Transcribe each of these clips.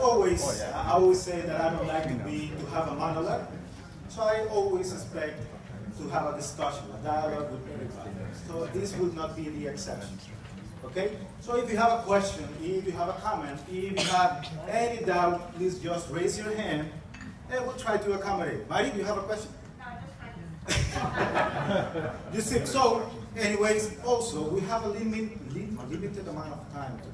always, I always say that I don't like to have a monologue, so I always expect to have a discussion, a dialogue with everybody. So this will not be the exception. Okay? So if you have a question, if you have a comment, if you have any doubt, please just raise your hand and we'll try to accommodate. Mari, do you have a question? No, just practice. You see, so anyways, also we have a limited amount of time today.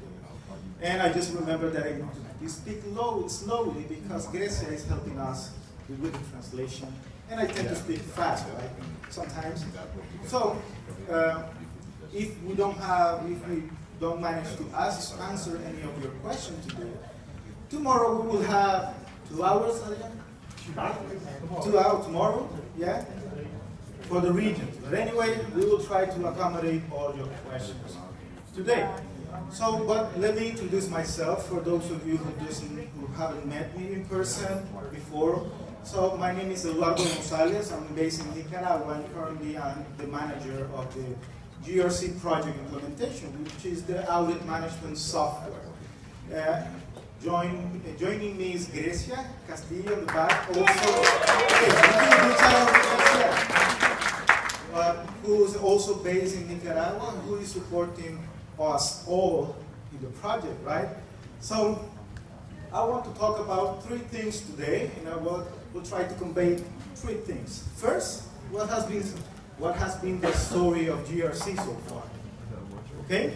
And I just remember that I need to speak slowly because Grecia is helping us with the translation. And I tend to speak fast, right? Sometimes. So if we don't manage to answer any of your questions today, tomorrow we will have 2 hours again? 2 hours tomorrow, yeah? For the regions. But anyway, we will try to accommodate all your questions today. So, but let me introduce myself for those of you who haven't met me in person before. So, my name is Eduardo Gonzalez. I'm based in Nicaragua, and currently I'm the manager of the GRC project implementation, which is the audit management software. Joining me is Grecia Castillo in the back, who's also based in Nicaragua, who is supporting us all in the project, right? So I want to talk about 3 things today, and we'll try to convey 3 things. First, what has been the story of GRC so far? Okay?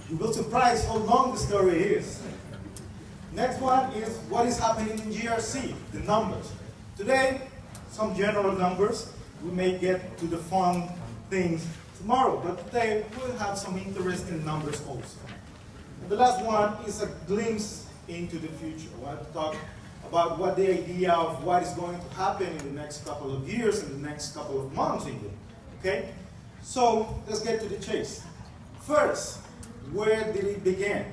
You will be surprised how long the story is. Next one is what is happening in GRC, the numbers. Today, some general numbers. We may get to the fun things tomorrow, but today we'll have some interesting numbers also. And the last one is a glimpse into the future. I want to talk about what the idea of what is going to happen in the next couple of years, in the next couple of months even. Okay? So let's get to the chase. First, where did it begin?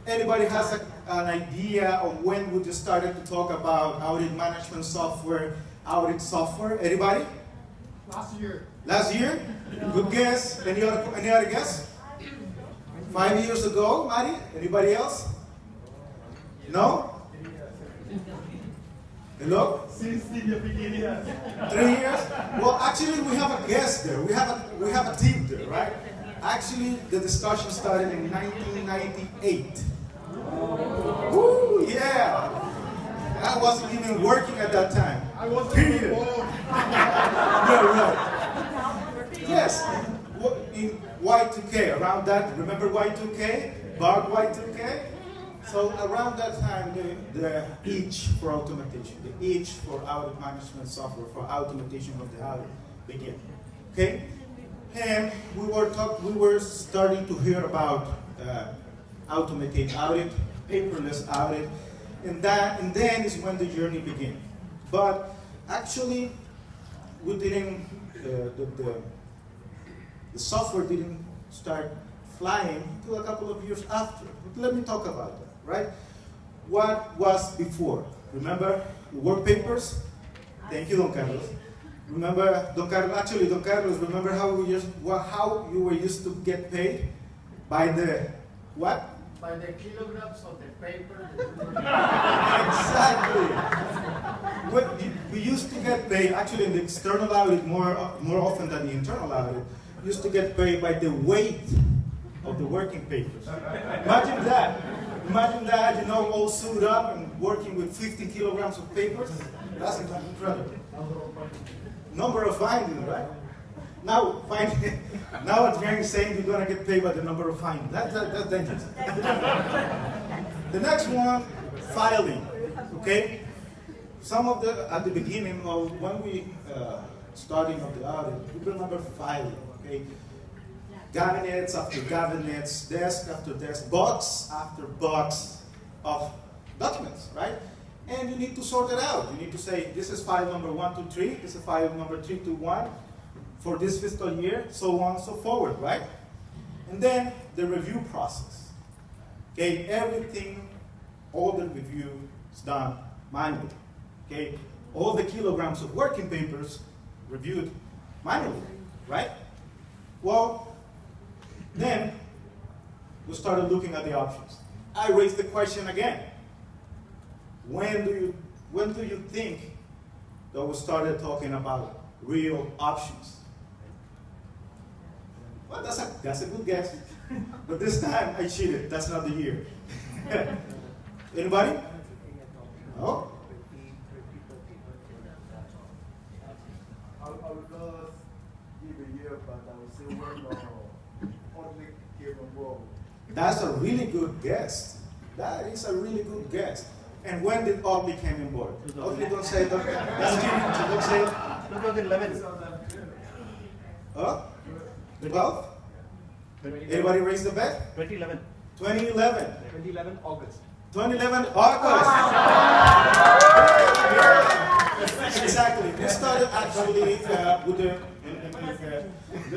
Anybody has an idea of when we just started to talk about audit management software, audit software? Anybody? Last year. Last year? Good guess. Any other guess? 5 years ago, Mari? Anybody else? No? Hello? Since the beginning. 3 years? Well, actually, we have a guest there. We have a team there, right? Actually, the discussion started in 1998. Woo, yeah! I wasn't even working at that time. I was Period. born. Yeah, right. Yes, in Y2K, around that, remember Y2K? Bug Y2K? So around that time, the itch for automation, the itch for audit management software, for automation of the audit began. Okay? And we were starting to hear about automated audit, paperless audit, and then is when the journey began. But actually, we didn't. The software didn't start flying until a couple of years after. But let me talk about that, right? What was before? Remember the work papers? Thank you, Don Carlos. Remember, Don Carlos, remember how you were used to get paid? By the what? By the kilograms of the paper. Exactly. We used to get paid, actually in the external audit more often than the internal audit, used to get paid by the weight of the working papers. Imagine that. Imagine that, you know, all suited up and working with 50 kilograms of papers. That's incredible. Number of findings, right? Now Adrian is saying you're going to get paid by the number of findings. That's dangerous. The next one, filing. Okay? Some of at the beginning of when we starting of the audit, we remember filing. Okay? Cabinets after cabinets, desk after desk, box after box of documents, right? And you need to sort it out. You need to say, this is file number 123, this is file number 321 for this fiscal year, so on and so forward, right? And then the review process. Okay, everything, all the review is done manually. Okay, all the kilograms of working papers reviewed manually, right? Well, then we started looking at the options. I raise the question again. When do you think that we started talking about real options? Well, that's a good guess. But this time I cheated. That's not the year. Anybody? No? I would not give a year, but I would say when Audit came on board. That's a really good guess. That is a really good guess. And when did Audit came on board? Audit don't say that. That's cheating. So don't say it. 2011. Huh? 12? Everybody raise the bet? 2011. 2011. 2011 August. 2011 August. Exactly. We started actually with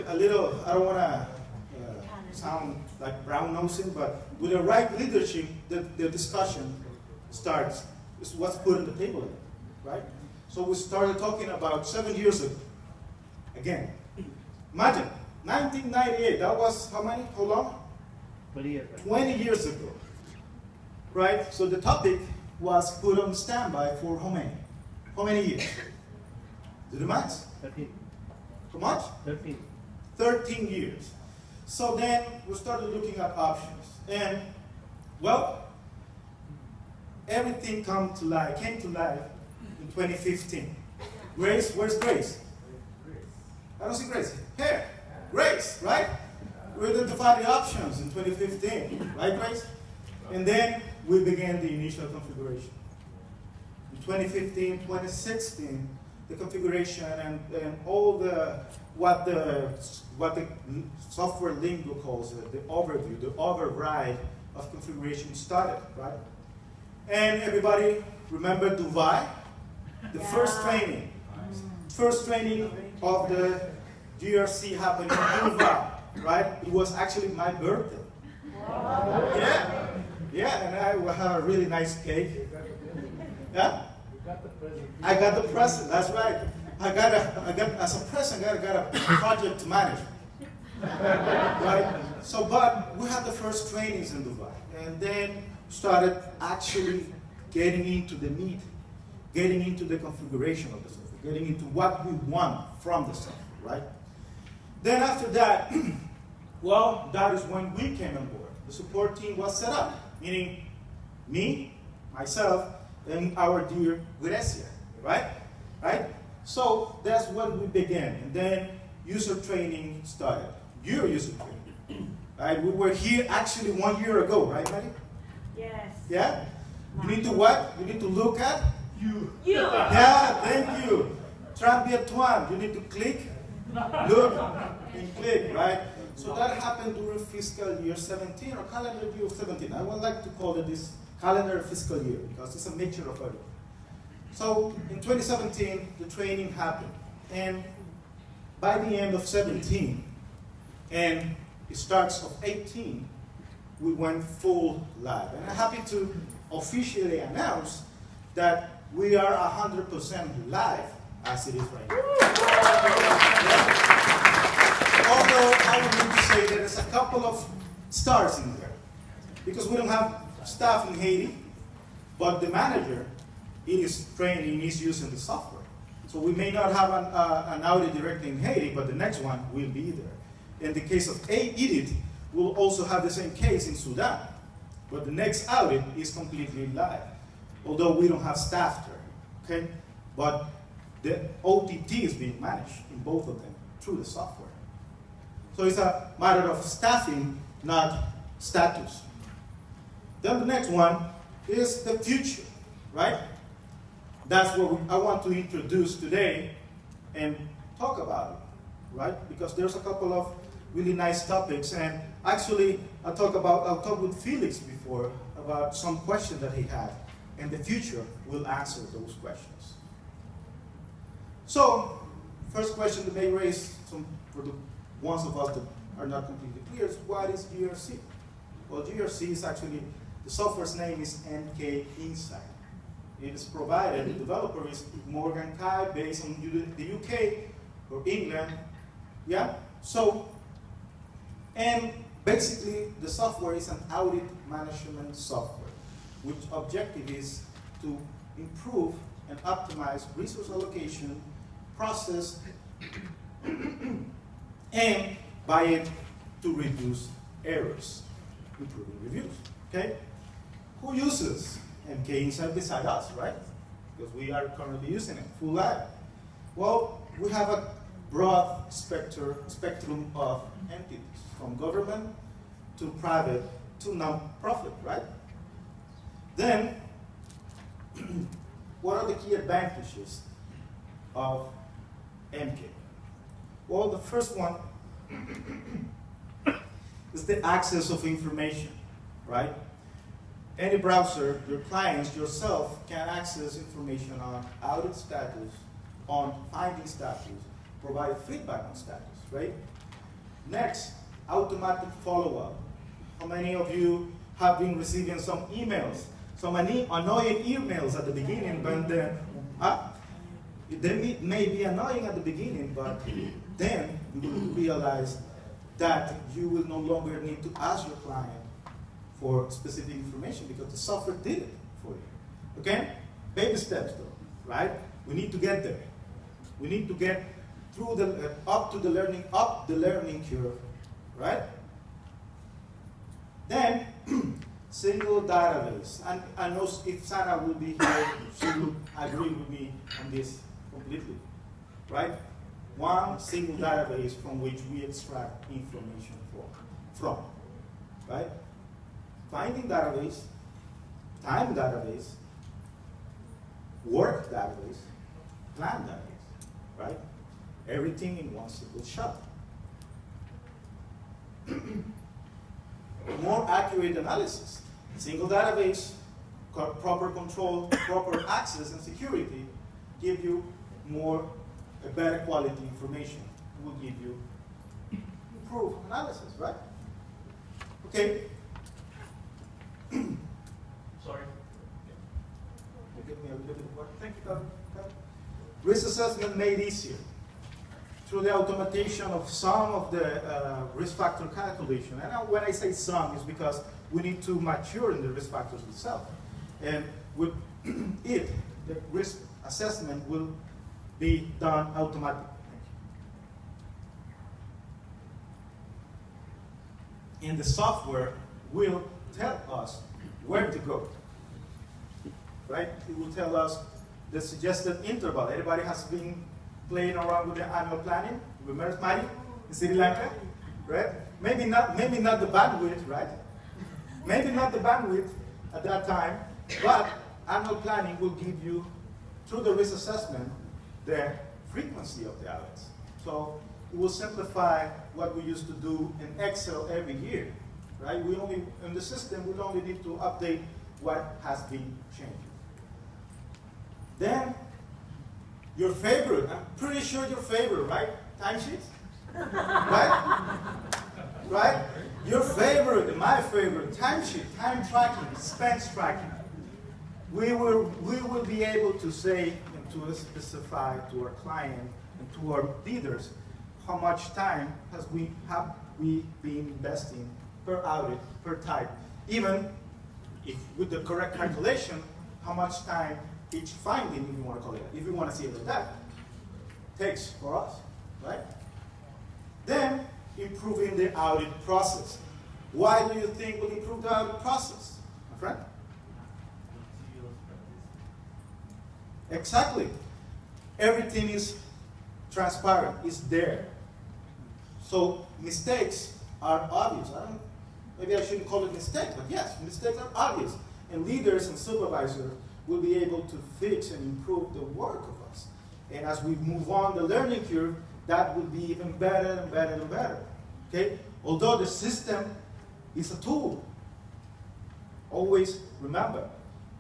a little, I don't want to sound like brown nosing, but with the right leadership, the discussion starts. It's what's put on the table, right? So we started talking about 7 years ago. Again, imagine 1998. That was how many? How long? 20 years. 20 years ago, right? So the topic was put on standby for how many? How many years? Do the math? 13. How much? 13. 13 years. So then we started looking at options. And, well, everything came to life in 2015. Grace, where's Grace? I don't see Grace. Here, Grace, right? We identified the options in 2015, right, Grace? And then we began the initial configuration. In 2015, 2016, the configuration and all what the software lingo calls it, the overview, the override of configuration started, right? And everybody remember Dubai? The first training of the GRC happened in Dubai, right? It was actually my birthday. Wow. Yeah, and I will have a really nice cake. Yeah? I got the present, that's right. I got as a present, I got a project to manage. Right? So, but we had the first trainings in Dubai, and then started actually getting into the meat, getting into the configuration of the software, getting into what we want from the software, right? Then after that, well, that is when we came on board. The support team was set up, meaning me, myself, and our dear Gutierrez, right? Right? So that's when we began, and then user training started. Your user training, right? We were here actually 1 year ago, right, Maddie? Yes. Yeah? You need to what? You need to look at? You. Yeah, thank you. Trambiatuan, you need to click, look, and click, right? So that happened during fiscal year 17 or calendar year 17. I would like to call it this calendar fiscal year because it's a mixture of everything. So in 2017, the training happened. And by the end of 17, and it starts of 18, we went full live. And I'm happy to officially announce that we are 100% live as it is right now. Although I would need to say that there's a couple of stars in there. Because we don't have staff in Haiti, but the manager is training, is using the software. So we may not have an audit directly in Haiti, but the next one will be there. In the case of Audit, we'll also have the same case in Sudan. But the next audit is completely live, although we don't have staff there, okay? But the OTT is being managed in both of them through the software. So it's a matter of staffing, not status. Then the next one is the future, right? That's what I want to introduce today and talk about it, right? Because there's a couple of really nice topics, and actually I'll talk with Felix before about some questions that he had, and the future will answer those questions. So, first question that may raise for the ones of us that are not completely clear is, what is GRC? Well, GRC is actually, the software's name is NK Insight. It is provided, the developer is Morgan Kai, based in the UK or England. Yeah? So, and Basically, the software is an audit management software, which objective is to improve and optimize resource allocation, process, and by it to reduce errors, improving reviews. Okay? Who uses MK Insight beside us, right? Because we are currently using it full live. Well, we have a broad spectrum of entities, from government to private to non-profit, right? Then, what are the key advantages of MK? Well, the first one is the access of information, right? Any browser, your clients, yourself, can access information on audit status, on finding status, provide feedback on status, right? Next, automatic follow-up. How many of you have been receiving some emails, some annoying emails at the beginning, but then, they may be annoying at the beginning, but then you will realize that you will no longer need to ask your client for specific information because the software did it for you. Okay? Baby steps though, right? We need to get there. We need to get through the up the learning curve, right? Then single database. And I know if Sana will be here, she will agree with me on this completely, right? One single database from which we extract information from, right? Finding database, time database, work database, plan database, right? Everything in one single shot. More accurate analysis. Single database, proper control, proper access and security give you a better quality information. It will give you improved analysis, right? Okay. Sorry. Give me a little bit of work. Thank you, Kevin. Risk assessment made easier through the automation of some of the risk factor calculation. And when I say some, it's because we need to mature in the risk factors itself. And with it, the risk assessment will be done automatically. And the software will tell us where to go, right? It will tell us the suggested interval. Everybody has been playing around with the annual planning. Remember Mari in Sri Lanka, right? Maybe not the bandwidth, right? Maybe not the bandwidth at that time, but annual planning will give you, through the risk assessment, the frequency of the audits. So it will simplify what we used to do in Excel every year, right? In the system, we only need to update what has been changed. Then, your favorite, I'm pretty sure your favorite, right? Timesheets? Right? Right? Your favorite, my favorite, timesheet, time tracking, expense tracking. We will be able to say and to specify to our client and to our leaders how much time have we been investing per audit, per type. Even if with the correct calculation, how much time each finding, if you want to call it, if you want to see it like that, takes for us, right? Then, improving the audit process. Why do you think we'll improve the audit process, my friend? Exactly. Everything is transparent, is there. So mistakes are obvious. Maybe I shouldn't call it mistakes, but yes, mistakes are obvious. And leaders and supervisors will be able to fix and improve the work of us. And as we move on the learning curve, that will be even better and better and better. Okay? Although the system is a tool, always remember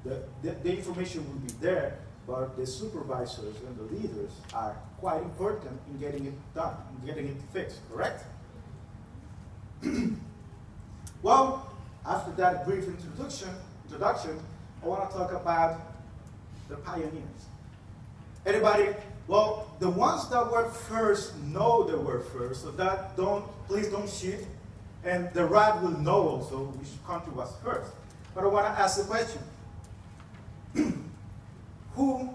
that the information will be there, but the supervisors and the leaders are quite important in getting it done, in getting it fixed, correct? Well, after that brief introduction, I want to talk about the pioneers. Anybody? Well, the ones that were first know they were first, so that please don't shoot. And the RAD will know also which country was first. But I want to ask the question. Who,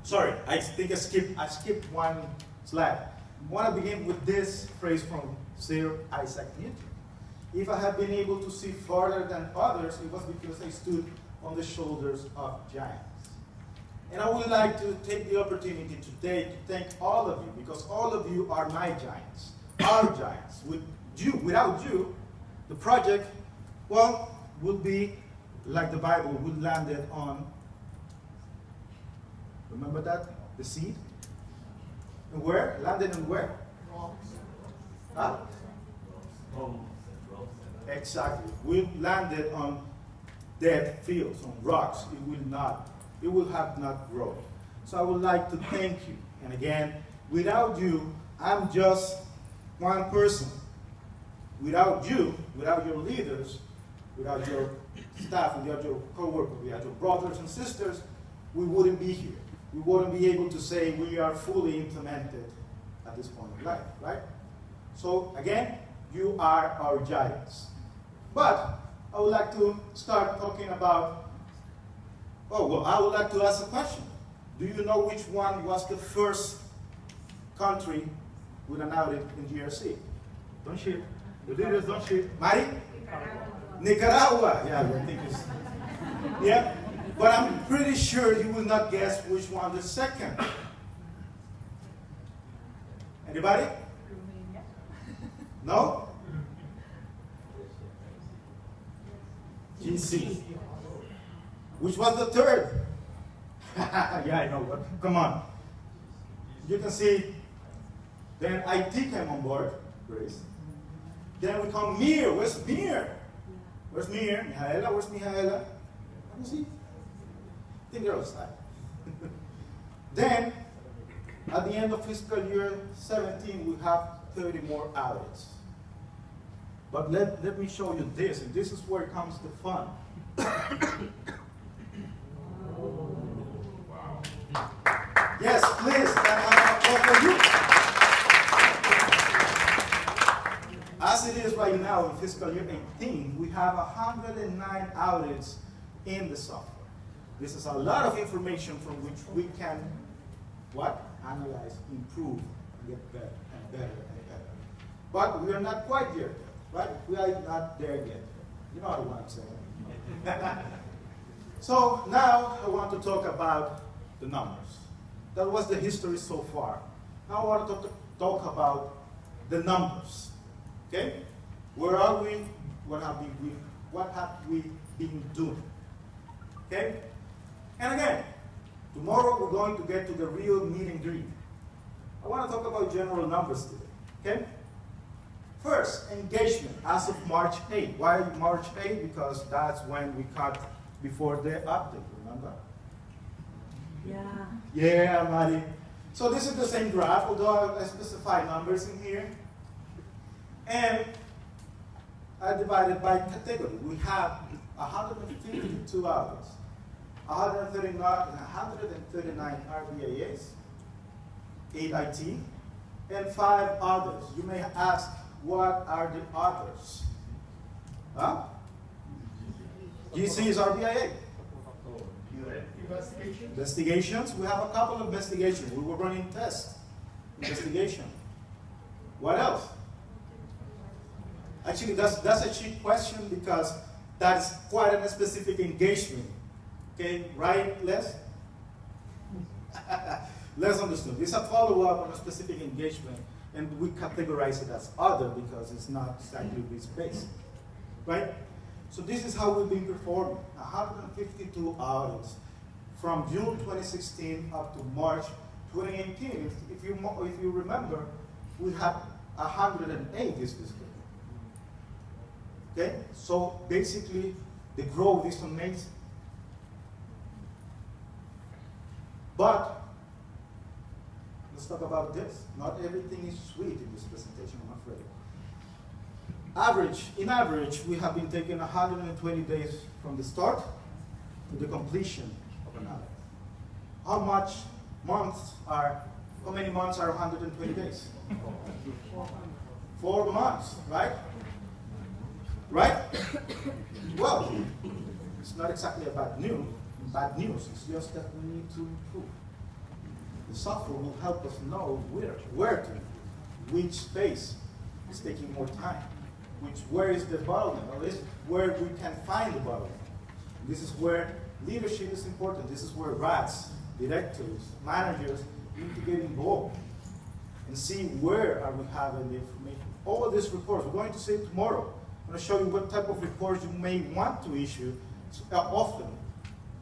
sorry, I think I skipped one slide. I want to begin with this phrase from Sir Isaac Newton. If I have been able to see farther than others, it was because I stood on the shoulders of giants. And I would like to take the opportunity today to thank all of you, because all of you are my giants, our giants. Without you, the project, well, would be like the Bible, would landed on, remember that? The seed? And where? Landed on where? Huh? Exactly. We landed on dead fields, on rocks. It will have not grown. So I would like to thank you. And again, without you, I'm just one person. Without you, without your leaders, without your staff, without your co-workers, without your brothers and sisters, we wouldn't be here. We wouldn't be able to say we are fully implemented at this point of life, right? So again, you are our giants. But I would like to start talking about, I would like to ask a question. Do you know which one was the first country with an audit in GRC? Don't shit. The leaders don't shit. Mari? Nicaragua. Yeah, I think it's, yeah. But I'm pretty sure you will not guess which one the second. Anybody? No? GC. Which was the third? Yeah, I know, but come on. You can see, then IT came on board, Grace. Then we come Mir. Where's Mir? Where's Mir? Mihaela, where's Mihaela? Let me see. I think they're outside. Then, at the end of fiscal year 17, we have 30 more audits. But let me show you this, and this is where it comes to fun. Yes, please. For you. As it is right now in fiscal year 18, we have 109 audits in the software. This is a lot of information from which we can, what? Analyze, improve, and get better and better and better. But we are not quite there yet, right? We are not there yet. You know what I'm saying? So now I want to talk about the numbers. That was the history so far. Now I want to talk about the numbers. Okay? Where are we? What have we been doing? Okay? And again, tomorrow we're going to get to the real meet and greet. I want to talk about general numbers today. Okay? First, engagement as of March 8. Why March 8? Because that's when we cut before the update, remember? Yeah. Yeah, Mari. So this is the same graph, although I specify numbers in here. And I divided by category. We have 152 hours, 139 RBAs, 8 IT, and 5 others. You may ask, what are the others? Huh? GC is RBIA. Investigations. We have a couple of investigations. We were running tests. Investigation. What else? Actually, that's a cheap question because that's quite a specific engagement. Okay, right, Les? Les understood. It's a follow-up on a specific engagement, and we categorize it as other because it's not exactly risk-based. Right? So this is how we've been performing. 152 audits from June 2016 up to March 2018. If you remember, we had 108 this fiscal year. Okay? So basically, the growth is amazing. But let's talk about this. Not everything is sweet in this presentation, I'm afraid. In average, we have been taking 120 days from the start to the completion of an audit. How much months are How many months are 120 days? 4 months, right? Right? Well, it's not exactly a bad news. It's just that we need to improve. The software will help us know where to improve, which phase is taking more time, where is the bottleneck, or is where we can find the bottleneck. This is where leadership is important. This is where RATs, directors, managers need to get involved and see where are we having the information. All of these reports, we're going to see it tomorrow. I'm going to show you what type of reports you may want to issue often.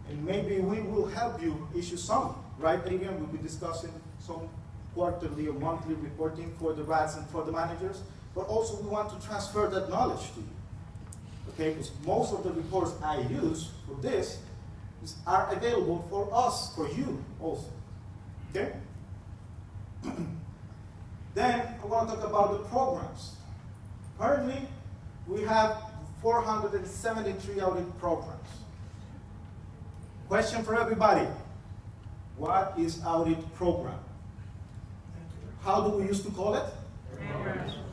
And maybe we will help you issue some, right? Again, we'll be discussing some quarterly or monthly reporting for the RATs and for the managers. But also we want to transfer that knowledge to you. Okay, because most of the reports I use for this are available for us, for you also. Okay? Then I want to talk about the programs. Currently, we have 473 audit programs. Question for everybody. What is audit program? How do we used to call it?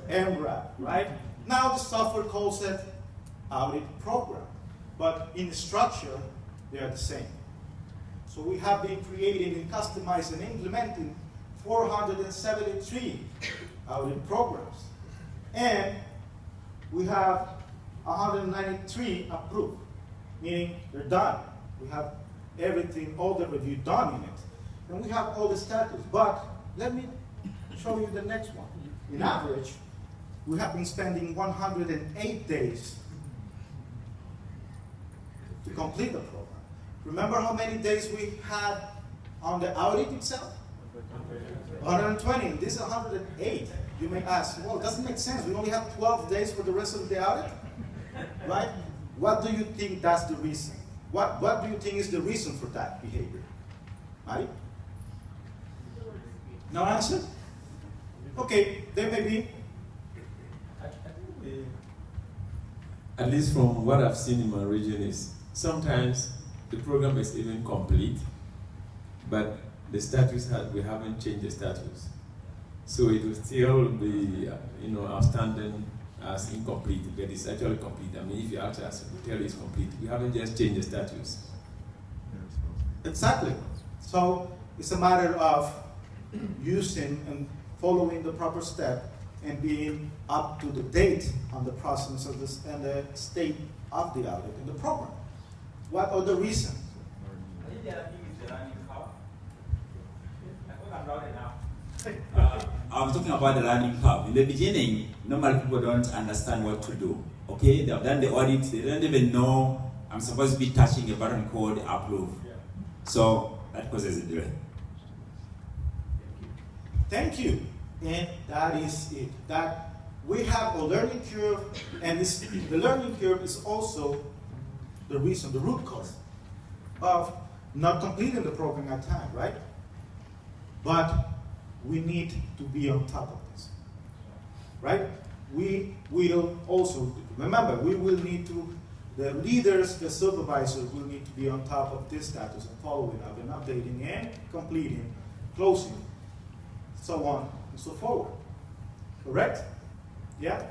MRAP, right? Now the software calls it audit program. But in the structure, they are the same. So we have been creating and customizing and implementing 473 audit programs. And we have 193 approved, meaning they're done. We have everything, all the review done in it. And we have all the status. But let me show you the next one. In average, we have been spending 108 days to complete the program. Remember how many days we had on the audit itself? 120. This is 108. You may ask, well, it doesn't make sense. We only have 12 days for the rest of the audit, right? What do you think that's the reason? What do you think is the reason for that behavior? Right? No answer? Okay, there may be. At least from what I've seen in my region is sometimes the program is even complete, but the status we haven't changed the status. So it will still be outstanding as incomplete, but it's actually complete. I mean, if you ask us, we tell you it's complete. We haven't just changed the status. Exactly. So it's a matter of using and following the proper step and being up to the date on the process of this and the state of the audit and the program. What are the reasons? I'm talking about the learning curve. In the beginning, normally people don't understand what to do. Okay, they have done the audit, they don't even know I'm supposed to be touching a button called approve. So that causes a delay. Thank you. And that is it. That we have a learning curve, and the learning curve is also the reason, the root cause of not completing the program at time, right? But we need to be on top of this, right? We will also, remember, we will need to, the leaders, the supervisors will need to be on top of this status and following up and updating and completing, closing, so on and so forward. Correct? Yeah?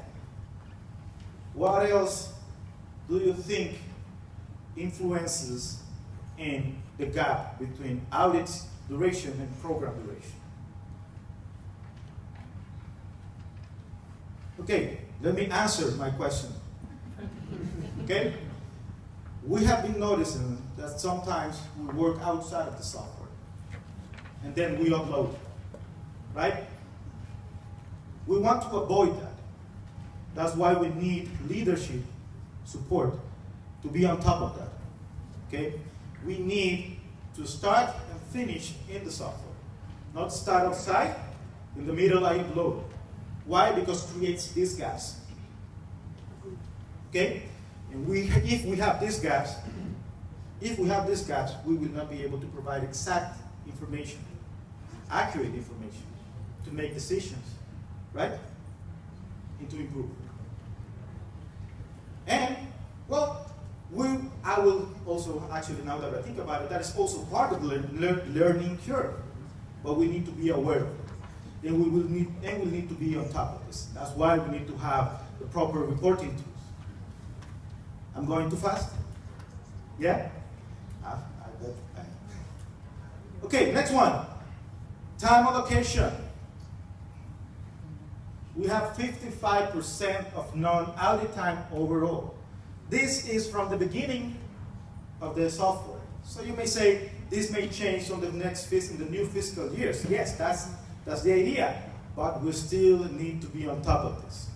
What else do you think influences in the gap between audit duration and program duration? Okay, let me answer my question. Okay? We have been noticing that sometimes we work outside of the software and then we upload, right? We want to avoid that. That's why we need leadership support to be on top of that. Okay? We need to start and finish in the software. Not start outside, in the middle I upload. Why? Because it creates these gaps. Okay? And if we have these gaps, we will not be able to provide exact information, accurate information, to make decisions, right? And to improve. And, well, I will also, actually, now that I think about it, that is also part of the learning curve. but we need to be aware of it. And we need to be on top of this. That's why we need to have the proper reporting tools. I'm going too fast? Yeah? Okay, next one. Time allocation. We have 55% of non-audit time overall. This is from the beginning of the software. So you may say, this may change on the next in the new fiscal years. Yes, that's the idea. But we still need to be on top of this.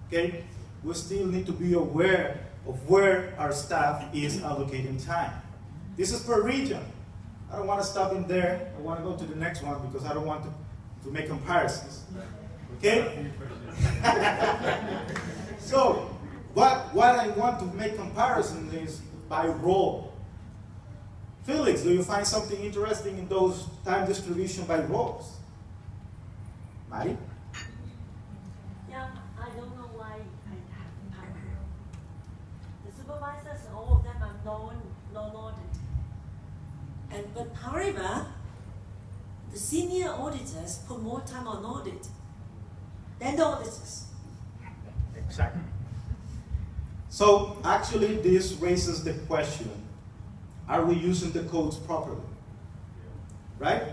Okay? We still need to be aware of where our staff is allocating time. This is per region. I don't want to stop in there. I want to go to the next one because I don't want to make comparisons. Okay? So, what I want to make comparisons is by role. Felix, do you find something interesting in those time distribution by roles? Mari? Yeah, I don't know why I have time. The supervisors, all of them are non-audit. But however, the senior auditors put more time on audit than the auditors. Exactly. So actually this raises the question, are we using the codes properly? Right?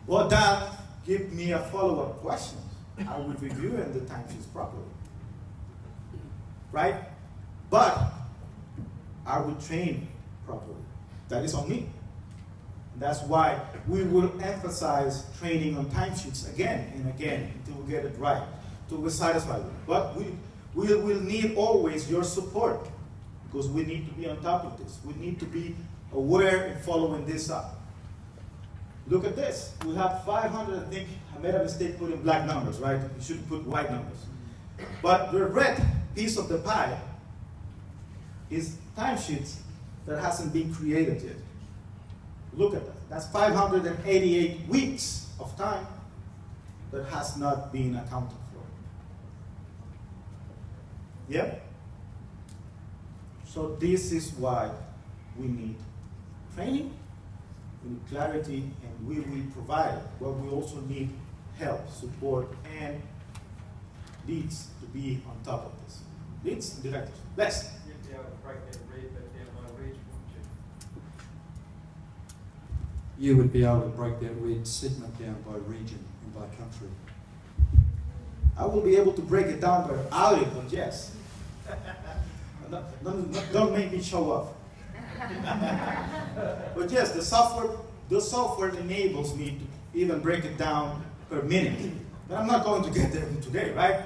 Well, that gives me a follow-up question. Are we reviewing the timesheets properly? Right? But are we trained properly? That is on me. That's why we will emphasize training on timesheets again and again until we get it right, until we're satisfied with it. But we will need always your support because we need to be on top of this. We need to be aware and following this up. Look at this. We have 500, I think I made a mistake putting black numbers, right? You should put white numbers. But the red piece of the pie is timesheets that hasn't been created yet. Look at that. That's 588 weeks of time that has not been accounted for. Yeah? So this is why we need training, we need clarity, and we will provide it. But we also need help, support, and leads to be on top of this. Leads and directors. Les? You would be able to break that red segment down by region and by country. I will be able to break it down by audit, but yes. Don't make me show off. But yes, the software enables me to even break it down per minute. But I'm not going to get there today, right?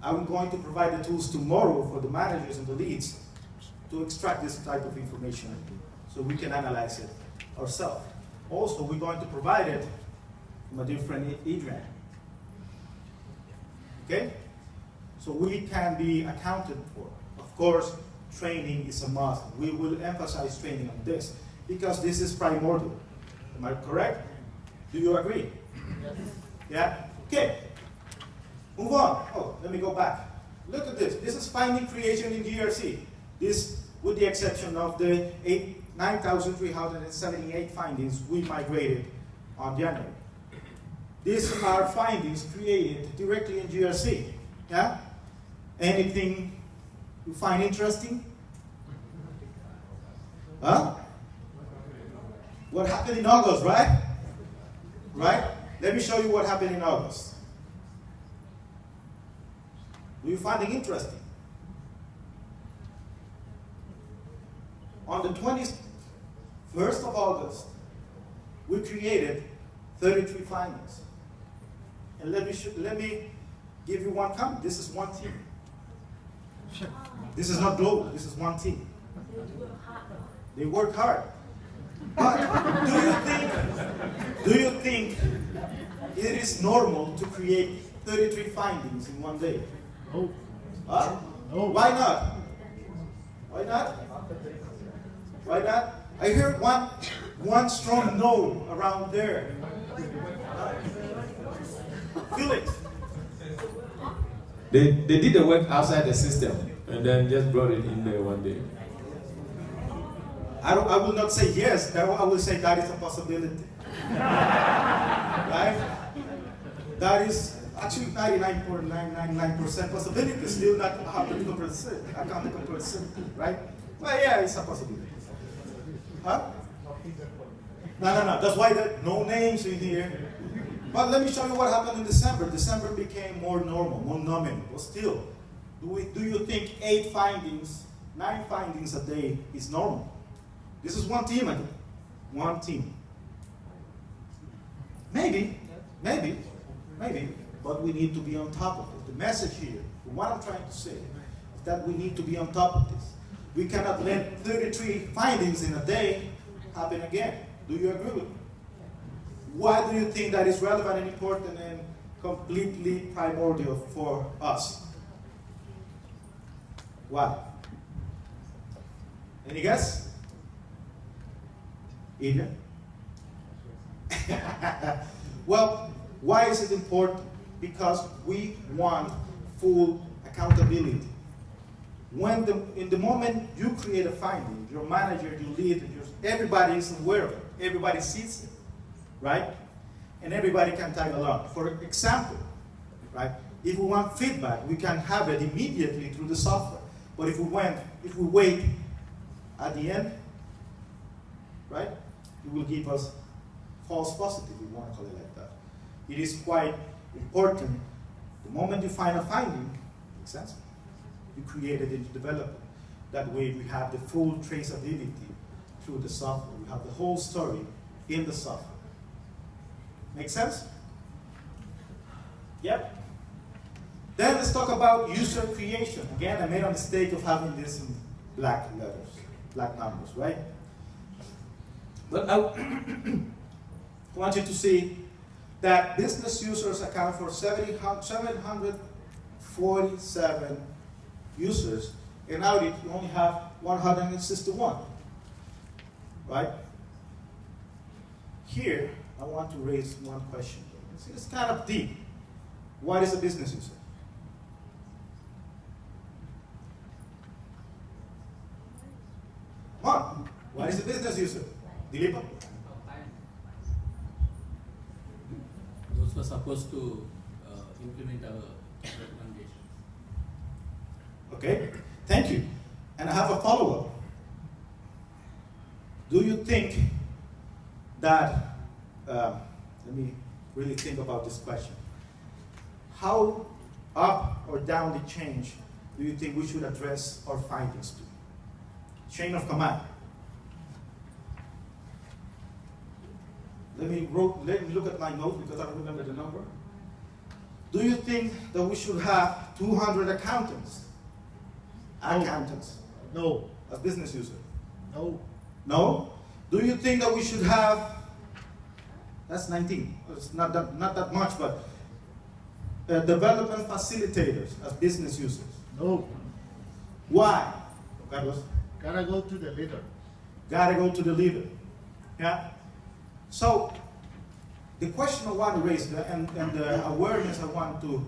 I'm going to provide the tools tomorrow for the managers and the leads to extract this type of information so we can analyze it ourselves. Also, we're going to provide it from a different EDRAM. Okay? So we can be accounted for. Of course, training is a must. We will emphasize training on this because this is primordial. Am I correct? Do you agree? Yes. Yeah? Okay. Move on. Oh, let me go back. Look at this. This is finding creation in GRC. This, with the exception of the 9,378 findings we migrated on January. These are findings created directly in GRC. Yeah? Anything you find interesting? Huh? What happened in August, right? Right? Let me show you what happened in August. Do you find it interesting? On the 21st of August, we created 33 findings. And let me give you one comment. This is one team. This is not global. This is one team. They work hard. But do you think it is normal to create 33 findings in one day? No. Huh? No. Why not? Why not? Why not? I heard one strong no around there. Felix. They did the work outside the system and then just brought it in there one day. I will not say yes. I will say that is a possibility. Right? That is actually 99.999% possibility, still not 100%, right? Well, yeah, it's a possibility. Huh? No. That's why there are no names in here. But let me show you what happened in December. December became more normal, more nominal. But still, do you think 9 findings a day is normal? This is one team again. One team. Maybe. But we need to be on top of it. The message here, what I'm trying to say, is that we need to be on top of this. We cannot let 33 findings in a day happen again. Do you agree with me? Why do you think that is relevant and important and completely primordial for us? Why? Any guess? Either? Well, why is it important? Because we want full accountability. In the moment you create a finding, your manager, your leader, everybody is aware of it. Everybody sees it, right? And everybody can tag along. For example, right? If we want feedback, we can have it immediately through the software. But if we wait at the end, right? It will give us false positive, we want to call it like that. It is quite important. The moment you find a finding, makes sense? You create it into development. That way we have the full traceability through the software. We have the whole story in the software. Make sense? Yep. Then let's talk about user creation. Again, I made a mistake of having this in black letters, black numbers, right? But I want you to see that business users account for 747 users. In Audit, we only have 161, right? Here, I want to raise one question. It's kind of deep. What is a business user? Come on. What is a business user? Dilipa? Those who are supposed to implement our recommendations. Okay, thank you. And I have a follow-up. Do you think that, let me really think about this question. How up or down the chain do you think we should address our findings to? Chain of command. Let me look at my notes because I don't remember the number. Do you think that we should have 200 accountants? Accountants. No. As business users? No. No? Do you think that we should have, that's 19, it's not that much, but development facilitators as business users? No. Why? Carlos? Gotta go to the leader. Gotta go to the leader. Yeah? So, the question I want to raise and the awareness I want to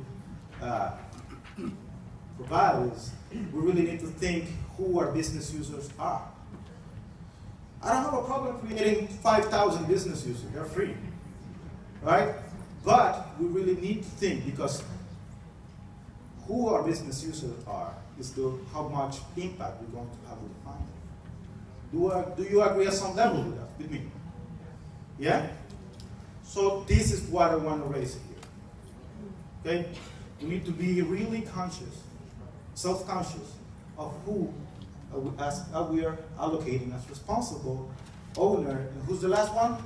provide is we really need to think who our business users are. I don't have a problem creating 5,000 business users, they're free, right? But we really need to think because who our business users are is how much impact we're going to have with the finding. Do you agree at some level with that, with me? Yeah? So this is what I want to raise here. Okay? We need to be really conscious, self-conscious of who we are allocating as responsible owner. And who's the last one?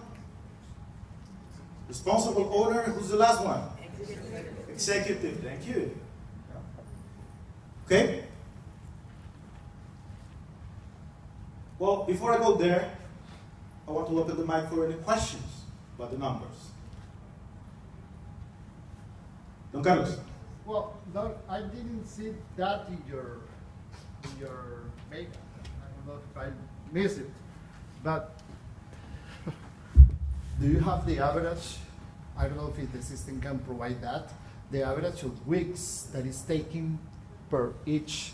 Responsible owner, who's the last one? Executive, thank you. Okay? Well, before I go there, I want to open the mic for any questions about the numbers. Don Carlos. Well, I didn't see that in your makeup. I don't know if I missed it, but do you have the average? I don't know if the system can provide that. The average of weeks that is taken per each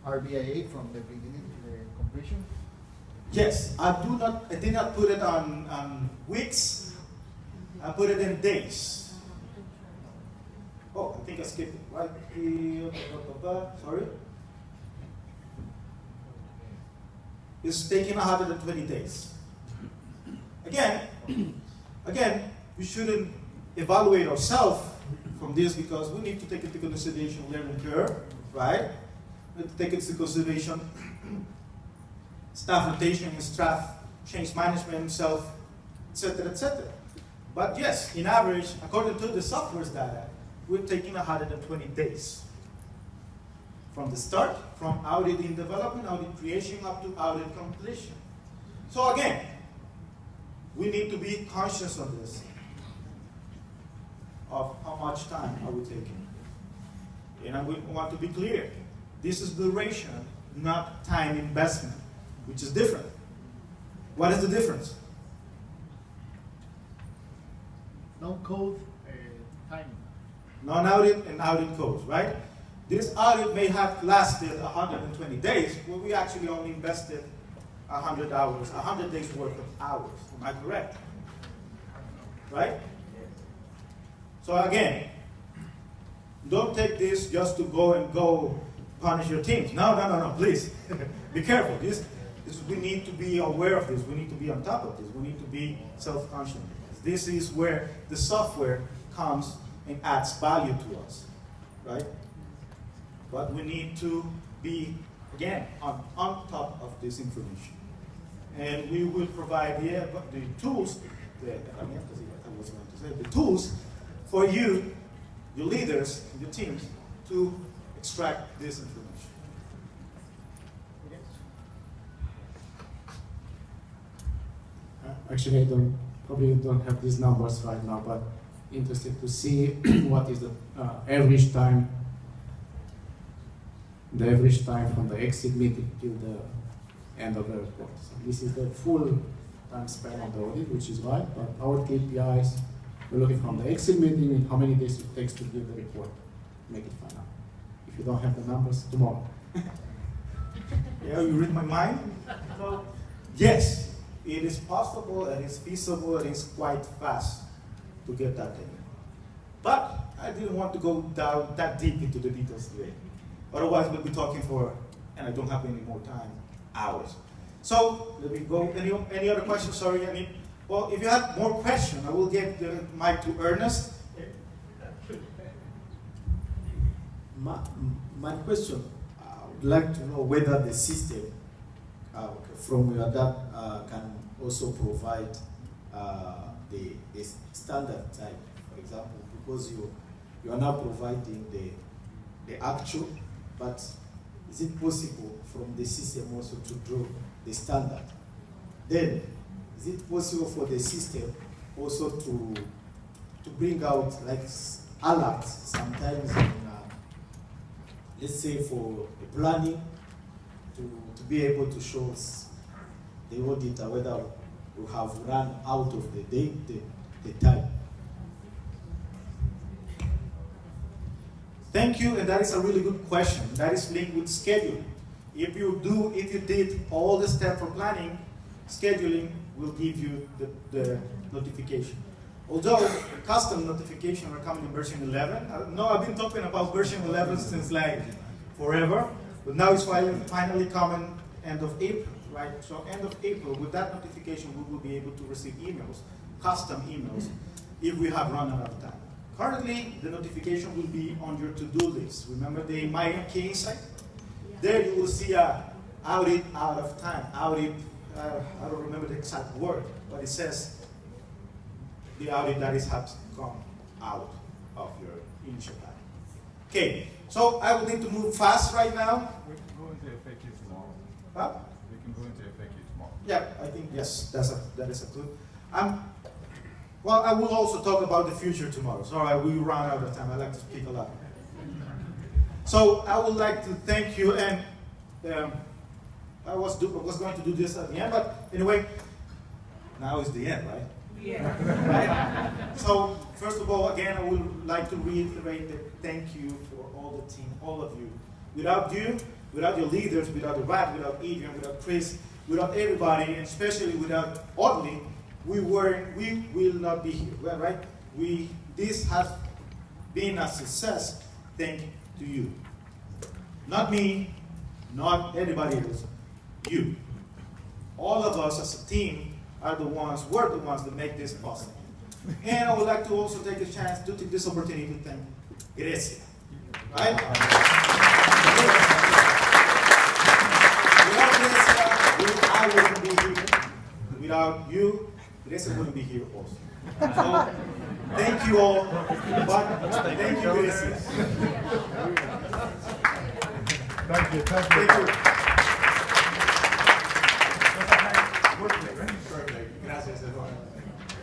RBIA from the beginning to the completion? Yes, I did not put it on weeks, I put it in days. Oh, I think I skipped it. Right here, sorry. It's taking 120 days. Again, we shouldn't evaluate ourselves from this because we need to take into consideration learning curve, right? We need to take into consideration staff rotation and staff change management, self, etc., etc. But yes, in average, according to the software's data, we're taking 120 days. From the start, from audit in development, audit creation, up to audit completion. So again, we need to be conscious of this, of how much time are we taking. And I want to be clear, this is duration, not time investment, which is different. What is the difference? Non-code time. Non-audit and audit codes, right? This audit may have lasted 120 days, but we actually only invested 100 hours, 100 days worth of hours. Am I correct? Right? So again, don't take this just to go punish your teams. No, please. Be careful. We need to be aware of this. We need to be on top of this. We need to be self-conscious. This is where the software comes and adds value to us, right? But we need to be, again, on top of this information. And we will provide the tools, the tools for you, your leaders, and your teams, to extract this information. Actually, I probably don't have these numbers right now, but interested to see what is the average time from the exit meeting till the end of the report. So this is the full time span of the audit, which is right, but our KPIs, we're looking from the exit meeting and how many days it takes to give the report, make it final. If you don't have the numbers, tomorrow. Yeah, you read my mind? So, yes, it is possible, it is feasible, it is quite fast to get that data. But I didn't want to go down that deep into the details today. Otherwise, we'll be talking for, and I don't have any more time, hours. So, let me go. Any other questions? Sorry, well, if you have more questions, I will give the mic to Ernest. My question, I would like to know whether the system from your data can also provide the standard time, for example, because you are now providing the actual, but is it possible from the system also to draw the standard? Then, is it possible for the system also to bring out like alerts sometimes in, let's say for the planning to be able to show the auditor whether we have run out of the time? Thank you, and that is a really good question. That is linked with scheduling. If you did all the steps for planning, scheduling will give you the notification. Although custom notifications are coming in version 11. No, I've been talking about version 11 since like forever, but now it's finally coming end of April, right? So end of April, with that notification, we will be able to receive emails, custom emails, if we have run out of time. Currently, the notification will be on your to-do list. Remember the My Key Insight? There you will see a audit out of time. Audit, I don't remember the exact word, but it says the audit that has come out of your initial time. Okay, so I will need to move fast right now. We can go into effective tomorrow. Huh? We can go into effective tomorrow. Yeah, I think yes, that is a good. Well, I will also talk about the future tomorrow. Sorry, we ran out of time. I like to speak a lot. So I would like to thank you, and I was going to do this at the end, but anyway, now is the end, right? Yeah. Right? So first of all, again, I would like to reiterate that thank you for all the team, all of you. Without you, without your leaders, without the RAT, without Adrian, without Chris, without everybody, and especially without Audit, we will not be here, right? This has been a success thanks to you. Not me, not anybody else, you. All of us as a team were the ones that make this possible. And I would like to also take a chance to take this opportunity to thank GRC. Right? Without GRC, I wouldn't be here. Without you, GRC wouldn't be here also. So, thank you all, but thank you, GRC. Thank you. Thank you. Perfect. Gracias, Eduardo.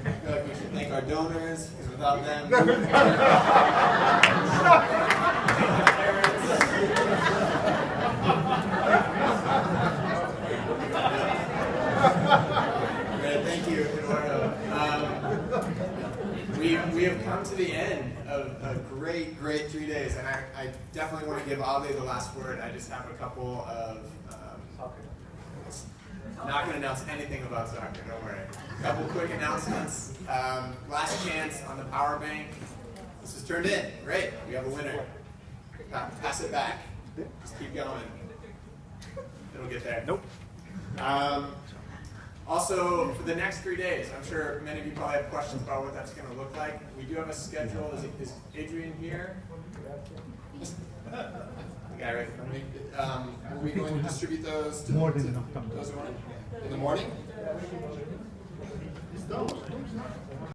I feel like we should thank our donors, because without them, thank you, Eduardo. We have come to the end of a great 3 days, and I definitely want to give Audit the last word. I just have a couple of not going to announce anything about soccer, don't worry. A couple quick announcements. Last chance on the power bank. This was turned in. Great. We have a winner. Pass it back. Just keep going. It'll get there. Nope. Also, for the next 3 days, I'm sure many of you probably have questions about what that's going to look like. We do have a schedule. Is Adrian here? The guy right in front of me. Are we going to distribute those to those who want it? In the morning?